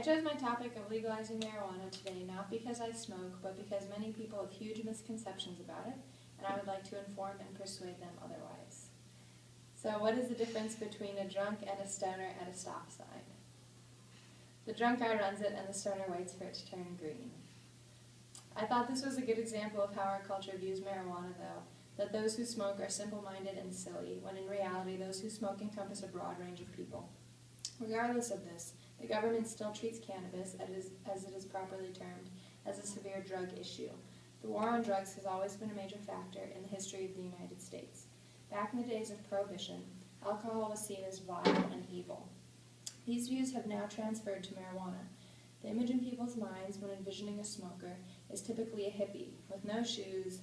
I chose my topic of legalizing marijuana today not because I smoke, but because many people have huge misconceptions about it, and I would like to inform and persuade them otherwise. So what is the difference between a drunk and a stoner at a stop sign? The drunk guy runs it and the stoner waits for it to turn green. I thought this was a good example of how our culture views marijuana, though, that those who smoke are simple-minded and silly, when in reality those who smoke encompass a broad range of people. Regardless of this, the government still treats cannabis, as it is properly termed, as a severe drug issue. The war on drugs has always been a major factor in the history of the United States. Back in the days of Prohibition, alcohol was seen as vile and evil. These views have now transferred to marijuana. The image in people's minds when envisioning a smoker is typically a hippie, with no shoes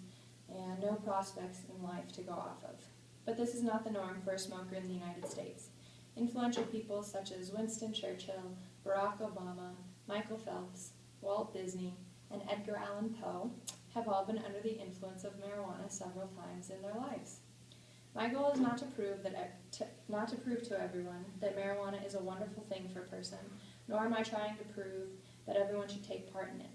and no prospects in life to go off of. But this is not the norm for a smoker in the United States. Influential people such as Winston Churchill, Barack Obama, Michael Phelps, Walt Disney, and Edgar Allan Poe have all been under the influence of marijuana several times in their lives. My goal is not to prove to everyone that marijuana is a wonderful thing for a person, nor am I trying to prove that everyone should take part in it.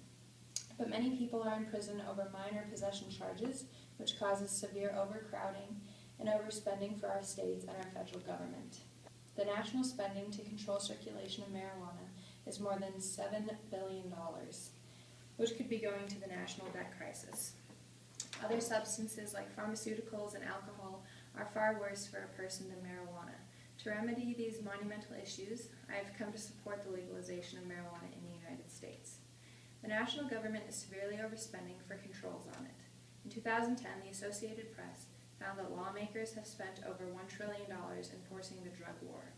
But many people are in prison over minor possession charges, which causes severe overcrowding and overspending for our states and our federal government. The national spending to control circulation of marijuana is more than $7 billion, which could be going to the national debt crisis. Other substances like pharmaceuticals and alcohol are far worse for a person than marijuana. To remedy these monumental issues, I have come to support the legalization of marijuana in the United States. The national government is severely overspending for controls on it. In 2010, the Associated Press found that lawmakers have spent over $1 trillion enforcing the drug war.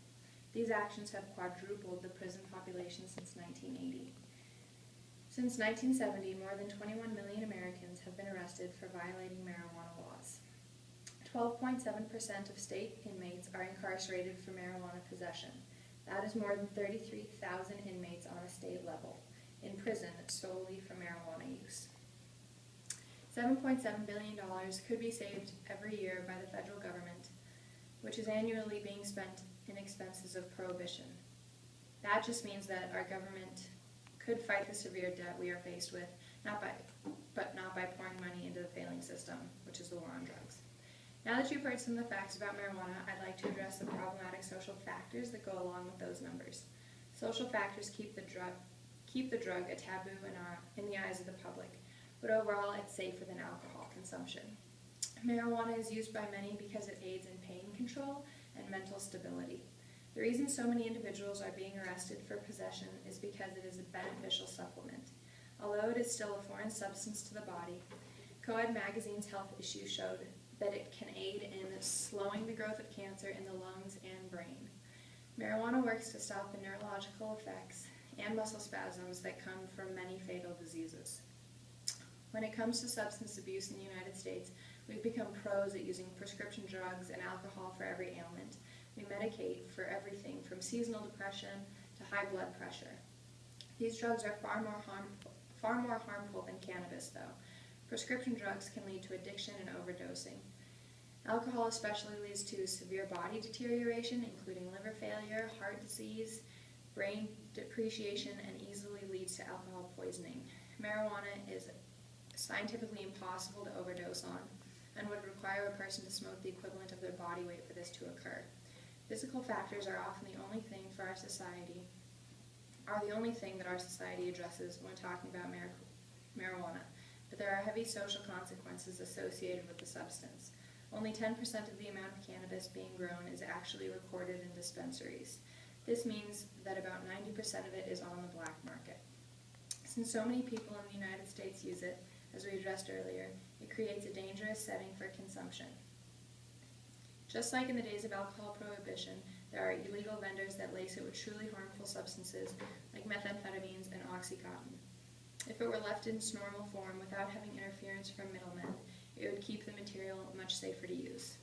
These actions have quadrupled the prison population since 1980. Since 1970, more than 21 million Americans have been arrested for violating marijuana laws. 12.7% of state inmates are incarcerated for marijuana possession. That is more than 33,000 inmates on a state level in prison solely for marijuana use. $7.7 billion could be saved every year by the federal government, which is annually being spent in expenses of prohibition. That just means that our government could fight the severe debt we are faced with, but not by pouring money into the failing system, which is the war on drugs. Now that you've heard some of the facts about marijuana, I'd like to address the problematic social factors that go along with those numbers. Social factors keep the drug a taboo in the eyes of the public, but overall it's safer than alcohol consumption. Marijuana is used by many because it aids in pain control and mental stability. The reason so many individuals are being arrested for possession is because it is a beneficial supplement. Although it is still a foreign substance to the body, Co-Ed Magazine's health issue showed that it can aid in slowing the growth of cancer in the lungs and brain. Marijuana works to stop the neurological effects and muscle spasms that come from many fatal diseases. When it comes to substance abuse in the United States, we've become pros at using prescription drugs and alcohol for every ailment. We medicate for everything from seasonal depression to high blood pressure. These drugs are far more harmful than cannabis, though. Prescription drugs can lead to addiction and overdosing. Alcohol especially leads to severe body deterioration, including liver failure, heart disease, brain depreciation, and easily leads to alcohol poisoning. Marijuana is scientifically impossible to overdose on and would require a person to smoke the equivalent of their body weight for this to occur. Physical factors are often the only thing that our society addresses when talking about marijuana, but there are heavy social consequences associated with the substance. Only 10% of the amount of cannabis being grown is actually recorded in dispensaries. This means that about 90% of it is on the black market. Since so many people in the United States use it, as we addressed earlier, it creates a dangerous setting for consumption. Just like in the days of alcohol prohibition, there are illegal vendors that lace it with truly harmful substances like methamphetamines and Oxycontin. If it were left in its normal form without having interference from middlemen, it would keep the material much safer to use.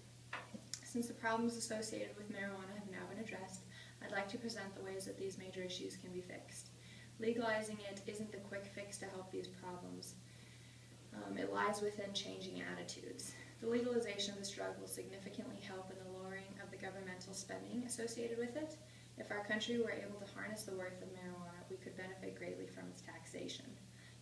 Since the problems associated with marijuana have now been addressed, I'd like to present the ways that these major issues can be fixed. Legalizing it isn't the quick fix to help these problems. It lies within changing attitudes. The legalization of this drug will significantly help in the lowering of the governmental spending associated with it. If our country were able to harness the worth of marijuana, we could benefit greatly from its taxation.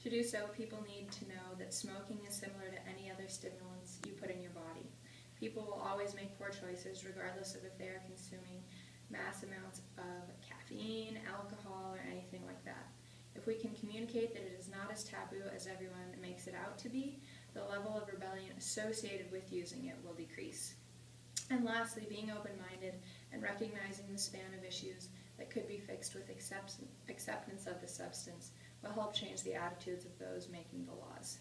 To do so, people need to know that smoking is similar to any other stimulants you put in your body. People will always make poor choices regardless of if they are consuming mass amounts of caffeine, alcohol, or anything like that. If we can communicate that it is not as taboo as everyone makes it out to be, the level of rebellion associated with using it will decrease. And lastly, being open-minded and recognizing the span of issues that could be fixed with acceptance of the substance will help change the attitudes of those making the laws.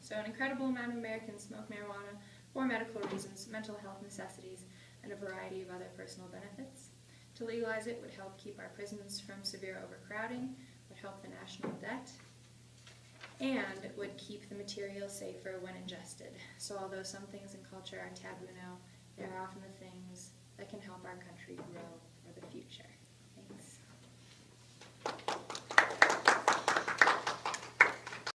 So an incredible amount of Americans smoke marijuana for medical reasons, mental health necessities, and a variety of other personal benefits. To legalize it would help keep our prisons from severe overcrowding, would help the national debt, and would keep the material safer when ingested. So although some things in culture are taboo now, they are often the things that can help our country grow for the future.